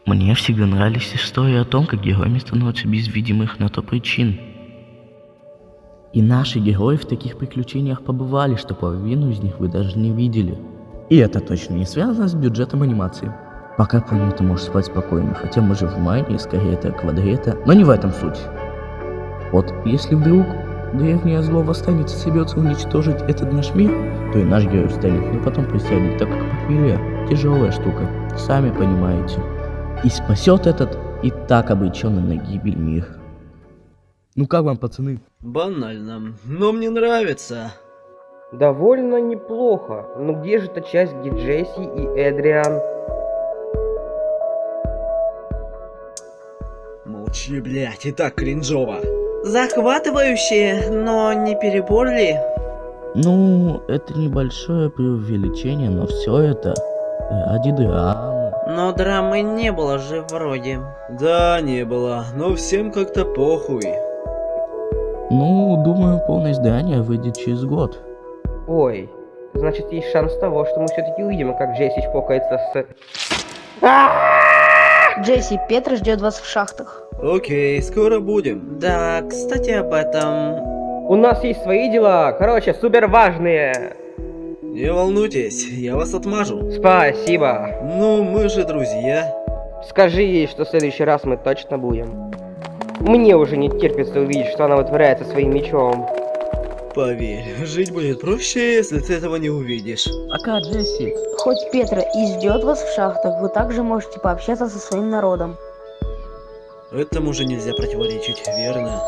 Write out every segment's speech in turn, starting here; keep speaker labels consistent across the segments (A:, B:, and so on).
A: Мне всегда нравились истории о том, как героями становятся без видимых на то причин. И наши герои в таких приключениях побывали, что половину из них вы даже не видели. И это точно не связано с бюджетом анимации. Пока планета может спать спокойно, хотя мы же в майне, скорее это квадрета, но не в этом суть. Вот если вдруг древнее зло восстанет и соберется уничтожить этот наш мир, то и наш герой встанет, но потом присядет, так как похмелье тяжелая штука, сами понимаете. И спасет этот и так обреченный на гибель мир. Ну как вам, пацаны?
B: Банально, но мне нравится.
C: Довольно неплохо, но где же та часть, где Джесси и Эдриан?
B: Молчи, блядь, и так кринжово. Захватывающе, но не перебор ли?
A: Ну, это небольшое преувеличение, но все это ради драмы.
D: Но драмы не было же вроде.
B: Да, не было, но всем как-то похуй.
A: Ну, думаю, полное издание выйдет через год.
C: Ой, значит есть шанс того, что мы все-таки увидим, как Джесси чпокается с...
E: Джесси, Петра ждет вас в шахтах.
B: Окей, скоро будем.
D: Да, кстати об этом.
C: У нас есть свои дела, короче, супер важные.
B: Не волнуйтесь, я вас отмажу.
C: Спасибо.
B: Ну, мы же друзья.
C: Скажи ей, что в следующий раз мы точно будем. Мне уже не терпится увидеть, что она вытворяет со своим мечом.
B: Поверь, жить будет проще, если ты этого не увидишь.
A: Пока, Джесси.
E: Хоть Петра и ждет вас в шахтах, вы также можете пообщаться со своим народом.
B: Этому же нельзя противоречить, верно?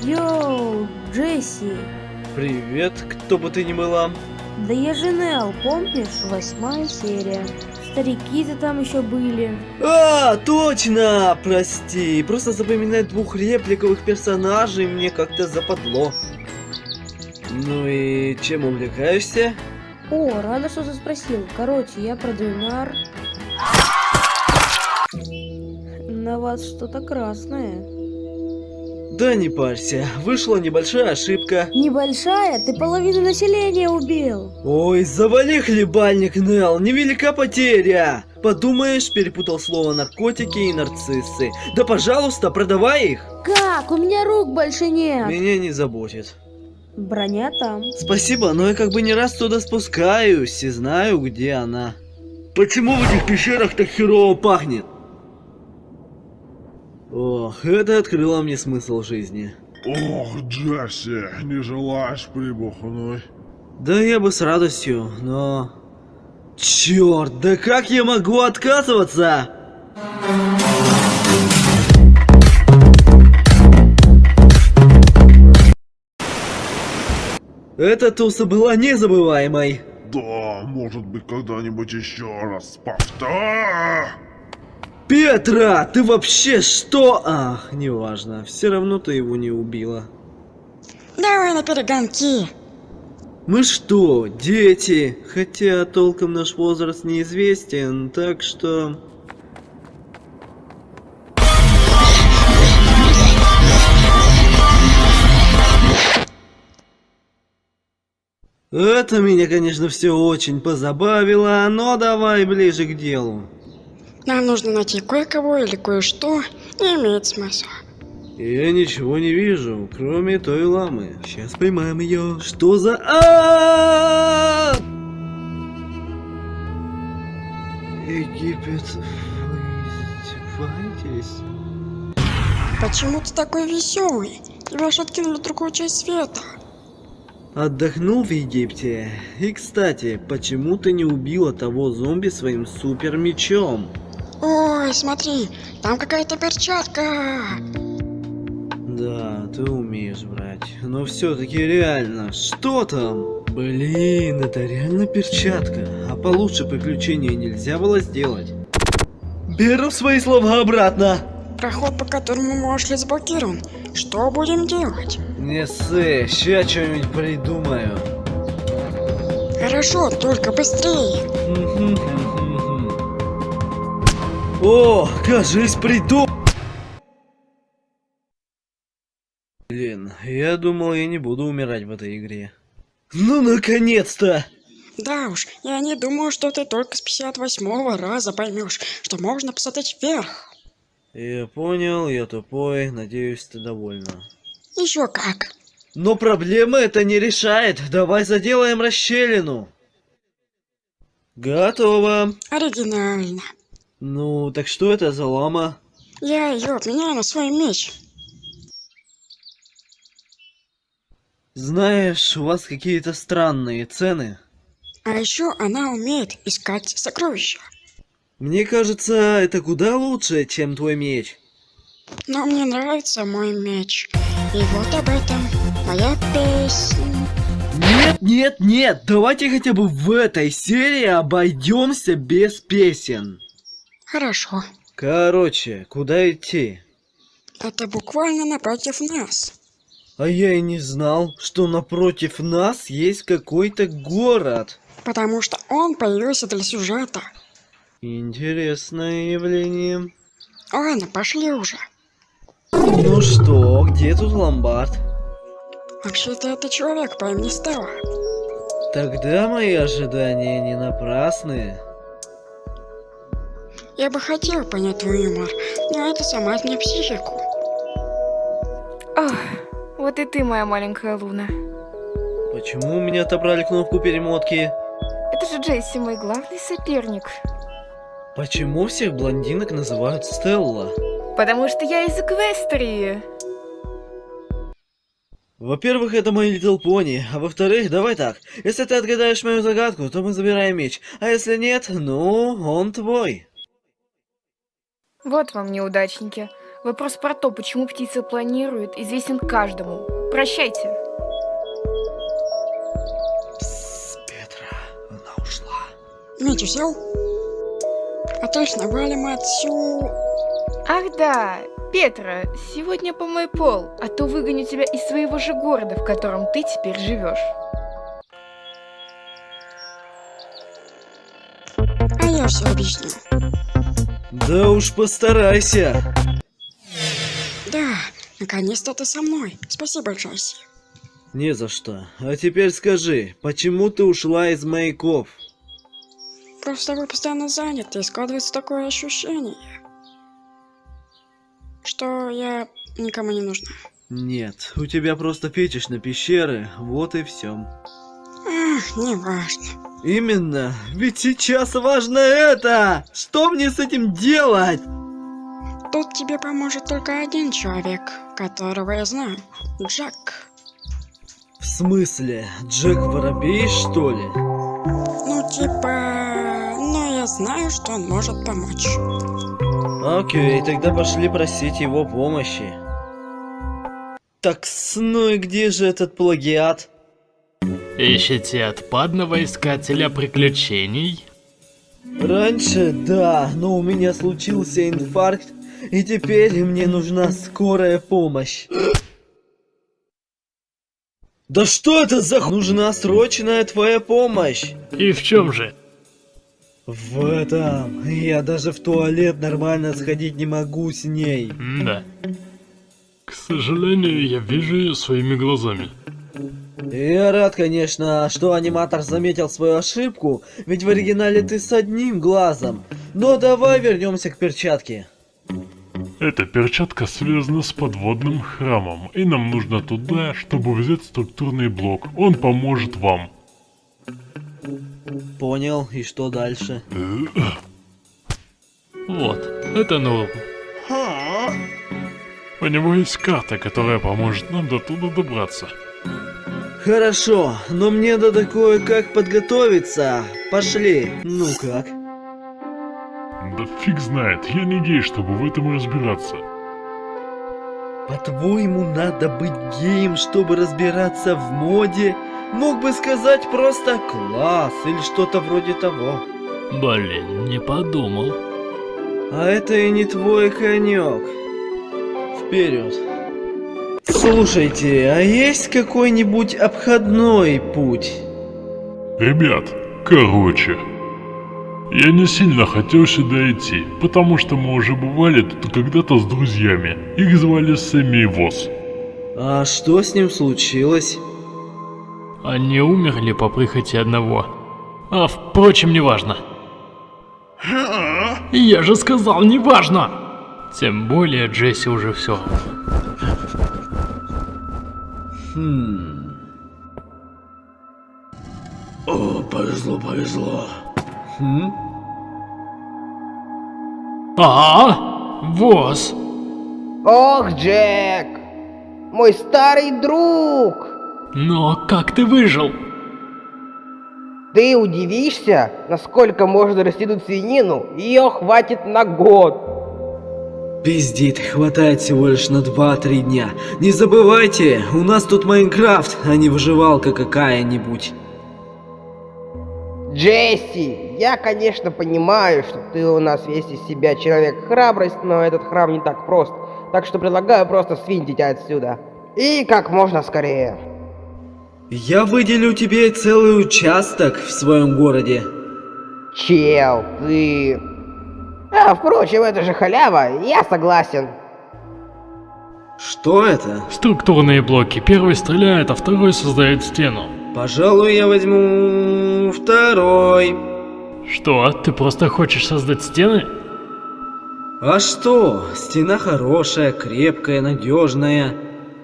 F: Йоу, Джесси.
B: Привет, кто бы ты ни была.
F: Да я же Нел, помнишь?
E: 8 серия.
F: Старики-то там еще были.
B: А, точно! Прости, просто запоминать двух репликовых персонажей мне как-то западло. Ну и чем увлекаешься?
F: О, рада, что ты спросил. Короче, я продаю на вас что-то красное.
B: Да не парься, вышла небольшая ошибка.
F: Небольшая? Ты половину населения убил.
B: Ой, завали хлебальник, Нел, невелика потеря. Подумаешь, перепутал слово наркотики и нарциссы. Да пожалуйста, продавай их.
F: Как? У меня рук больше нет.
B: Меня не заботит.
F: Броня там.
B: Спасибо, но я как бы не раз туда спускаюсь и знаю, где она. Почему в этих пещерах так херово пахнет? Ох, это открыло мне смысл жизни.
G: Ох, Джесси, не желаешь прибухнуть?
B: Да я бы с радостью, но... Черт, да как я могу отказываться? Эта туса была незабываемой.
G: Да, может быть, когда-нибудь еще раз повтор.
B: Петра, ты вообще что? Ах, неважно, все равно ты его не убила.
H: Давай на перегонки.
B: Мы что, дети? Хотя толком наш возраст неизвестен, так что... Это меня, конечно, все очень позабавило, но давай ближе к делу.
H: Нам нужно найти кое-кого или кое-что, не имеет смысла.
B: Я ничего не вижу, кроме той ламы. Сейчас поймаем ее. Что за... Египет, вы издеваетесь?
H: Почему ты такой веселый? Тебя ж откинули в другую часть света.
B: Отдохнул в Египте. И, кстати, почему ты не убила того зомби своим супер мечом?
H: Ой, смотри, там какая-то перчатка.
B: Да, ты умеешь брать. Но все-таки реально, что там? Блин, это реально перчатка. А получше приключения нельзя было сделать. Беру свои слова обратно.
H: Проход, по которому можешь ли заблокирован. Что будем делать?
B: Не ссы, ща что-нибудь придумаю.
H: Хорошо, только быстрее.
B: О, кажись, приду. Блин, я думал, я не буду умирать в этой игре. Ну, наконец-то!
H: Да уж, я не думаю, что ты только с 58-го раза поймешь, что можно посмотреть вверх.
B: Я понял, я тупой, надеюсь, ты довольна.
H: Еще как.
B: Но проблемы это не решает. Давай заделаем расщелину. Готово.
H: Оригинально.
B: Ну, так что это за лама?
H: Я ее обменяю на свой меч.
B: Знаешь, у вас какие-то странные цены.
H: А еще она умеет искать сокровища.
B: Мне кажется, это куда лучше, чем твой меч.
H: Но мне нравится мой меч. И вот об этом моя песня.
B: Нет, нет, нет, давайте хотя бы в этой серии обойдемся без песен.
H: Хорошо.
B: Короче, куда идти?
H: Это буквально напротив нас.
B: А я и не знал, что напротив нас есть какой-то город.
H: Потому что он появился для сюжета.
B: Интересное явление.
H: Ладно, пошли уже.
B: Ну что, где тут ломбард?
H: Вообще-то это человек по имени Стелла.
B: Тогда мои ожидания не напрасны.
H: Я бы хотел понять твой юмор, но это сломает мне психику.
I: Ох, вот и ты, моя маленькая Луна.
B: Почему у меня отобрали кнопку перемотки?
I: Это же Джесси, мой главный соперник.
B: Почему всех блондинок называют Стелла?
I: Потому что я из Эквестрии.
B: Во-первых, это My Little Pony, а во-вторых, давай так. Если ты отгадаешь мою загадку, то мы забираем меч, а если нет, ну, он твой.
I: Вот вам, неудачники. Вопрос про то, почему птицы планируют, известен каждому. Прощайте.
B: Псс, Петра, она ушла.
H: Меч взял? Отлично, валим отсюда.
I: Ах да, Петра, сегодня помой пол, а то выгоню тебя из своего же города, в котором ты теперь живешь.
H: А я все объясню.
B: Да уж постарайся.
H: Да, наконец-то ты со мной. Спасибо, Джесси.
B: Не за что. А теперь скажи, почему ты ушла из маяков?
H: Просто вы постоянно заняты, и складывается такое ощущение, что я никому не нужна.
B: Нет, у тебя просто фетиш на пещеры, вот и все.
H: Ах, неважно.
B: Именно, ведь сейчас важно это! Что мне с этим делать?
H: Тут тебе поможет только один человек, которого я знаю. Джек.
B: В смысле, Джек Воробей, что ли?
H: Ну, типа... Но я знаю, что он может помочь.
B: Окей, тогда пошли просить его помощи. Так, ну и где же этот плагиат?
J: Ищете отпадного искателя приключений?
B: Раньше, да, но у меня случился инфаркт, и теперь мне нужна скорая помощь. Да что это за... Нужна срочная твоя помощь!
J: И в чем же?
B: В этом... Я даже в туалет нормально сходить не могу с ней.
J: Да. К сожалению, я вижу ее своими глазами.
B: Я рад, конечно, что аниматор заметил свою ошибку, ведь в оригинале ты с одним глазом. Но давай вернемся к перчатке.
G: Эта перчатка связана с подводным храмом, и нам нужно туда, чтобы взять структурный блок. Он поможет вам.
B: Понял, и что дальше?
J: Вот, это Нурм.
G: У него есть карта, которая поможет нам до туда добраться.
B: Хорошо, но мне надо кое-как подготовиться. Пошли. Ну как?
G: Да фиг знает, я не гей, чтобы в этом разбираться.
B: По-твоему, надо быть геем, чтобы разбираться в моде? Мог бы сказать просто класс или что-то вроде того.
J: Блин, не подумал.
B: А это и не твой конек. Вперед. Слушайте, а есть какой-нибудь обходной путь?
G: Ребят, короче, я не сильно хотел сюда идти, потому что мы уже бывали тут когда-то с друзьями. Их звали Сэмми и Воз.
B: А что с ним случилось?
J: Они умерли по прихоти одного. А впрочем, неважно. Я же сказал, неважно! Тем более Джесси уже все.
B: О, повезло.
J: ВОЗ!
C: Ох, Джек! Мой старый друг!
J: Но как ты выжил?
C: Ты удивишься, насколько можно растянуть свинину, ее хватит на год.
B: Пиздит, хватает всего лишь на 2-3 дня. Не забывайте, у нас тут Майнкрафт, а не выживалка какая-нибудь.
C: Джесси, я, конечно, понимаю, что ты у нас весь из себя человек храбрость, но этот храм не так прост. Так что предлагаю просто свинтить отсюда. И как можно скорее.
B: Я выделю тебе целый участок в своем городе.
C: Чел, ты... впрочем, это же халява, я согласен.
B: Что это?
J: Структурные блоки. Первый стреляет, а второй создает стену.
B: Пожалуй, я возьму второй.
J: Что, ты просто хочешь создать стены?
B: А что? Стена хорошая, крепкая, надежная.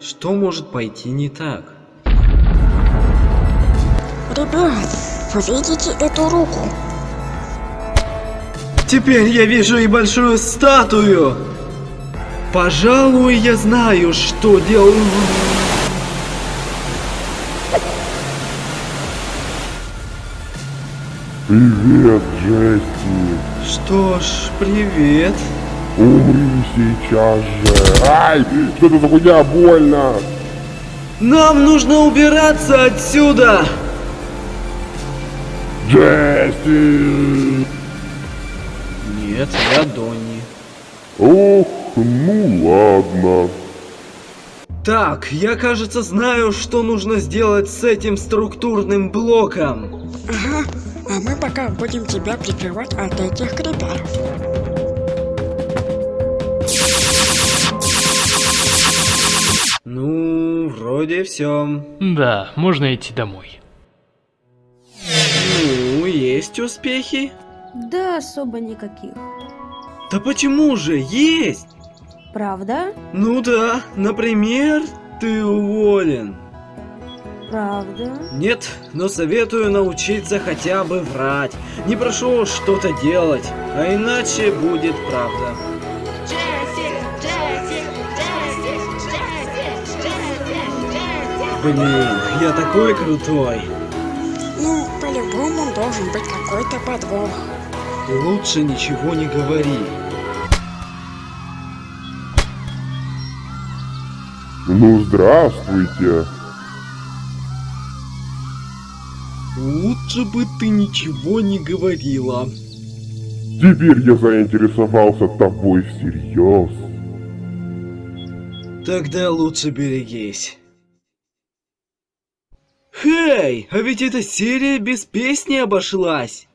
B: Что может пойти не так?
H: Ребят, вы видите эту руку?
B: Теперь я вижу и большую статую. Пожалуй, я знаю, что делаю.
K: Привет, Джесси.
B: Что ж, привет.
K: Умри сейчас же. Ай, что это за хуйня, больно.
B: Нам нужно убираться отсюда.
K: Джесси.
B: Нет, я Донни.
K: Ох, ну ладно.
B: Так, я, кажется, знаю, что нужно сделать с этим структурным блоком.
H: Ага, а мы пока будем тебя прикрывать от этих криперов.
B: Ну, вроде все.
J: Да, можно идти домой.
B: Ну, есть успехи?
F: Да, особо никаких.
B: Да почему же? Есть!
F: Правда?
B: Ну да, например, ты уволен.
F: Правда?
B: Нет, но советую научиться хотя бы врать. Не прошу что-то делать, а иначе будет правда. Блин, я такой крутой.
H: Ну, по-любому должен быть какой-то подвох.
B: Лучше ничего не говори.
K: Ну, здравствуйте.
B: Лучше бы ты ничего не говорила.
K: Теперь я заинтересовался тобой всерьез.
B: Тогда лучше берегись. Хей, а ведь эта серия без песни обошлась.